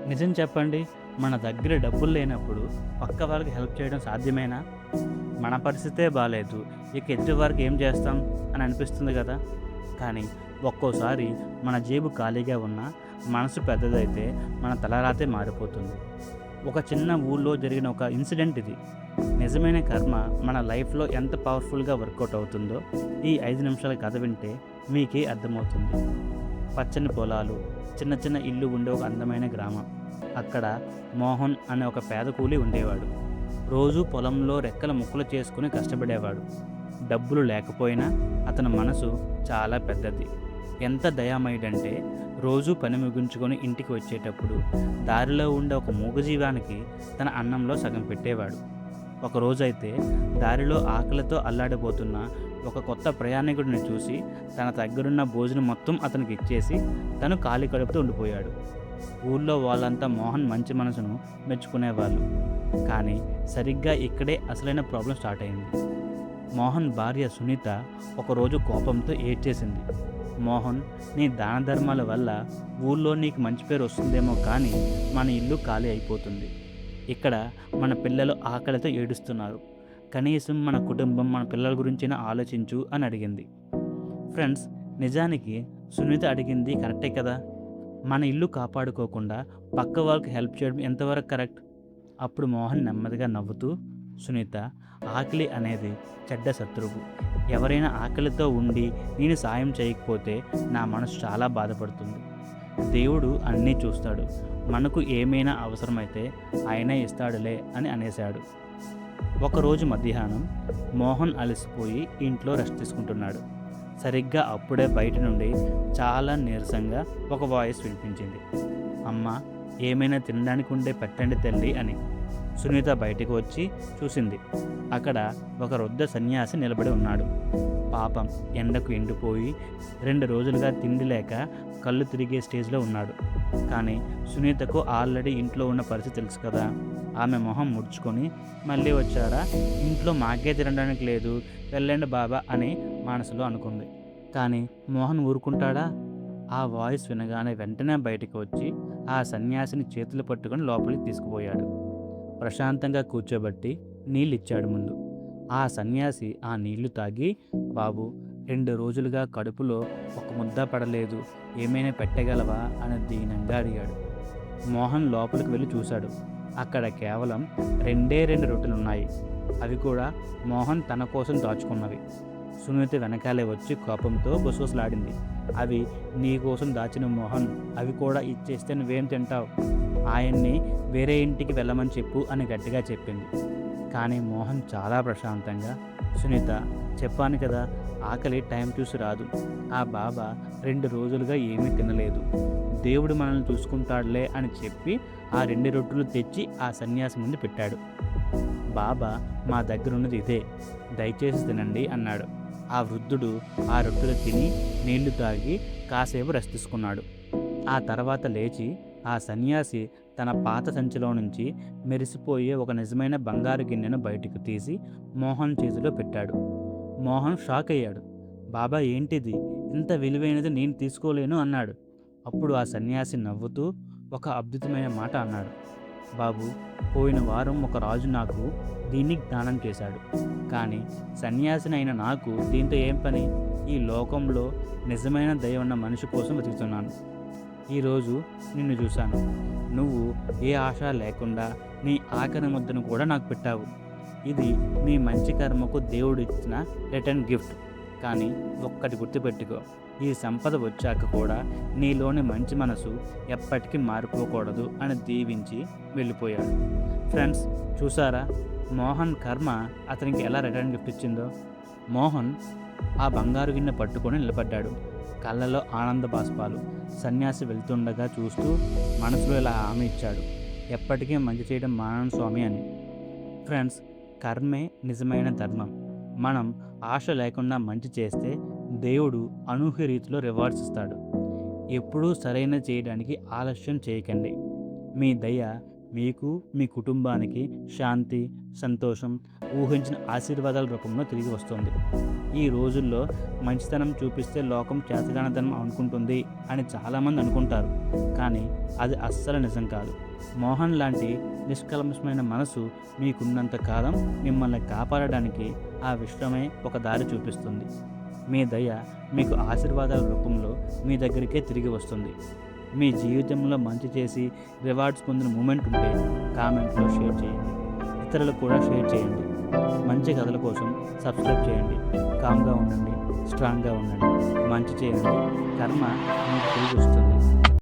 నిజం చెప్పండి. మన దగ్గర డబ్బులు లేనప్పుడు పక్క వాళ్ళకి హెల్ప్ చేయడం సాధ్యమేనా? మన పరిస్థితే బాలేదు. ఇక ఎదుటి వారికి ఏం చేస్తాం అని అనిపిస్తుంది గదా! కానీ ఒక్కోసారి మన జేబు ఖాళీగా ఉన్నా, మనసు పెద్దదైతే మన తలరాతే మారిపోతుంది. ఒక చిన్న ఊళ్ళో జరిగిన ఒక ఇన్సిడెంట్ ఇది. నిజమైన కర్మ మన లైఫ్‌లో ఎంత పవర్‌ఫుల్‌గా వర్కౌట్ అవుతుందో ఈ 5 నిమిషాల కథ వింటే మీకే అర్థమవుతుంది. పచ్చని పొలాలు, చిన్న చిన్న ఇల్లు ఉండే ఒక అందమైన గ్రామం. అక్కడ మోహన్ అనే ఒక పేద కూలి ఉండేవాడు. రోజూ పొలంలో రెక్కల ముక్కలు చేసుకుని కష్టపడేవాడు. డబ్బులు లేకపోయినా అతని మనసు చాలా పెద్దది. ఎంత దయామయుడంటే రోజూ పని ముగించుకొని ఇంటికి వచ్చేటప్పుడు దారిలో ఉండే ఒక మూగజీవానికి తన అన్నంలో సగం పెట్టేవాడు. ఒకరోజైతే దారిలో ఆకలితో అల్లాడిపోతున్న ఒక కొత్త ప్రయాణికుడిని చూసి తన దగ్గరున్న భోజనం మొత్తం అతనికి ఇచ్చేసి తను ఖాళీ కడుపుతో ఉండిపోయాడు. ఊళ్ళో వాళ్ళంతా మోహన్ మంచి మనసును మెచ్చుకునేవాళ్ళు. కానీ సరిగ్గా ఇక్కడే అసలైన ప్రాబ్లం స్టార్ట్ అయింది. మోహన్ భార్య సునీత ఒకరోజు కోపంతో ఏడ్చేసింది. మోహన్, నీ దాన ధర్మాల వల్ల ఊళ్ళో నీకు మంచి పేరు వస్తుందేమో కానీ మన ఇల్లు ఖాళీ అయిపోతుంది. ఇక్కడ మన పిల్లలు ఆకలితో ఏడుస్తున్నారు. కనీసం మన కుటుంబం, మన పిల్లల గురించైనా ఆలోచించు అని అడిగింది. ఫ్రెండ్స్, నిజానికి సునీత అడిగింది కరెక్టే కదా. మన ఇల్లు కాపాడుకోకుండా పక్క వాళ్ళకి హెల్ప్ చేయడం ఎంతవరకు కరెక్ట్? అప్పుడు మోహన్ నెమ్మదిగా నవ్వుతూ, సునీత, ఆకలి అనేది చెడ్డ శత్రువు. ఎవరైనా ఆకలితో ఉండి నేను సాయం చేయకపోతే నా మనసు చాలా బాధపడుతుంది. దేవుడు అన్నీ చూస్తాడు. మనకు ఏమైనా అవసరమైతే ఆయనే ఇస్తాడులే అని అనేశాడు. ఒకరోజు మధ్యాహ్నం మోహన్ అలసిపోయి ఇంట్లో రెస్ట్ తీసుకుంటున్నాడు. సరిగ్గా అప్పుడే బయట నుండి చాలా నీరసంగా ఒక వాయిస్ వినిపించింది. అమ్మ, ఏమైనా తినడానికి ఉండే పెట్టండి తల్లి అని. సునీత బయటకు వచ్చి చూసింది. అక్కడ ఒక వృద్ధ సన్యాసి నిలబడి ఉన్నాడు. పాపం, ఎండకు ఎండిపోయి 2 రోజులుగా తిండి లేక కళ్ళు తిరిగే స్టేజ్లో ఉన్నాడు. కానీ సునీతకు ఆల్రెడీ ఇంట్లో ఉన్న పరిస్థితి తెలుసు కదా. ఆమె మొహం ముడుచుకొని, మళ్ళీ వచ్చారా, ఇంట్లో మాకే తినడానికి లేదు, వెళ్ళండి బాబా అని మనసులో అనుకుంది. కానీ మోహన్ ఊరుకుంటాడా? ఆ వాయిస్ వినగానే వెంటనే బయటికి వచ్చి ఆ సన్యాసిని చేతులు పట్టుకొని లోపలికి తీసుకుపోయాడు. ప్రశాంతంగా కూర్చోబెట్టి నీళ్ళిచ్చాడు ముందు. ఆ సన్యాసి ఆ నీళ్లు తాగి, బాబు, 2 రోజులుగా కడుపులో ఒక ముద్ద పడలేదు, ఏమైనా పెట్టగలవా అని దీనంగా అడిగాడు. మోహన్ లోపలికి వెళ్ళి చూశాడు. అక్కడ కేవలం 2 రొట్టెలున్నాయి. అవి కూడా మోహన్ తన కోసం దాచుకున్నవి. సునీత వెనకాలే వచ్చి కోపంతో బుసబుసలాడింది. అవి నీ కోసం దాచిన మోహన్, అవి కూడా ఇచ్చేస్తే నువ్వేం తింటావు? ఆయన్ని వేరే ఇంటికి వెళ్ళమని చెప్పు అని గట్టిగా చెప్పింది. కానీ మోహన్ చాలా ప్రశాంతంగా, సునీత, చెప్పాను కదా, ఆకలి టైం చూసి రాదు. ఆ బాబా 2 రోజులుగా ఏమీ తినలేదు. దేవుడు మనల్ని చూసుకుంటాడులే అని చెప్పి ఆ 2 రొట్టెలు తెచ్చి ఆ సన్యాసి ముందు పెట్టాడు. బాబా, మా దగ్గరున్నది ఇదే, దయచేసి తినండి అన్నాడు. ఆ వృద్ధుడు ఆ రొట్టెలు తిని నీళ్లు తాగి కాసేపు రెస్ట్ తీసుకున్నాడు. ఆ తర్వాత లేచి ఆ సన్యాసి తన పాత సంచిలో నుంచి మెరిసిపోయే ఒక నిజమైన బంగారు గిన్నెను బయటకు తీసి మోహన్ చేతిలో పెట్టాడు. మోహన్ షాక్ అయ్యాడు. బాబా, ఏంటిది? ఇంత విలువైనది నేను తీసుకోలేను అన్నాడు. అప్పుడు ఆ సన్యాసి నవ్వుతూ ఒక అద్భుతమైన మాట అన్నాడు. బాబు, పోయిన వారం ఒక రాజు నాకు దీన్ని దానం చేశాడు. కానీ సన్యాసినైన నాకు దీంతో ఏం పని? ఈ లోకంలో నిజమైన దయ ఉన్న మనిషి కోసం వెతుకుతున్నాను. ఈరోజు నిన్ను చూశాను. నువ్వు ఏ ఆశ లేకుండా నీ ఆఖరి ముద్దను కూడా నాకు పెట్టావు. ఇది నీ మంచి కర్మకు దేవుడు ఇచ్చిన రిటర్న్ గిఫ్ట్. కానీ ఒక్కటి గుర్తుపెట్టుకో, ఈ సంపద వచ్చాక కూడా నీలోని మంచి మనసు ఎప్పటికీ మారిపోకూడదు అని దీవించి వెళ్ళిపోయాడు. ఫ్రెండ్స్, చూసారా మోహన్ కర్మ అతనికి ఎలా రిటర్న్ గిఫ్ట్ ఇచ్చిందో? మోహన్ ఆ బంగారు గిన్నె పట్టుకొని నిలబడ్డాడు. కళ్ళలో ఆనంద బాష్పాలు. సన్యాసి వెళ్తుండగా చూస్తూ మనసులో ఇలా హామీ ఇచ్చాడు, ఎప్పటికీ మంచి చేయడం మానను స్వామి అని. ఫ్రెండ్స్, కర్మే నిజమైన ధర్మం. మనం ఆశ లేకుండా మంచి చేస్తే దేవుడు అనూహ్య రీతిలో రివార్డ్స్ ఇస్తాడు. ఎప్పుడూ సరైన చేయడానికి ఆలస్యం చేయకండి. మీ దయ మీకు మీ కుటుంబానికి శాంతి, సంతోషం, ఊహించిన ఆశీర్వాదాల రూపంలో తిరిగి వస్తుంది. ఈ రోజుల్లో మంచితనం చూపిస్తే లోకం చేతగానితనం అనుకుంటుంది అని చాలామంది అనుకుంటారు. కానీ అది అస్సలు నిజం కాదు. మోహన్ లాంటి నిష్కల్మషమైన మనసు మీకున్నంత కాలం మిమ్మల్ని కాపాడడానికి ఆ విశ్వమే ఒక దారి చూపిస్తుంది. మీ దయ మీకు ఆశీర్వాదాల రూపంలో మీ దగ్గరికే తిరిగి వస్తుంది. మీ జీవితంలో మంచి చేసి రివార్డ్స్ పొందిన మూమెంట్ ఉంటే కామెంట్లో షేర్ చేయండి. ఇతరులకు కూడా షేర్ చేయండి. మంచి కథల కోసం సబ్స్క్రైబ్ చేయండి. కామ్గా ఉండండి, స్ట్రాంగ్గా ఉండండి, మంచి చేయండి. కర్మ మీకు తిరిగి వస్తుంది.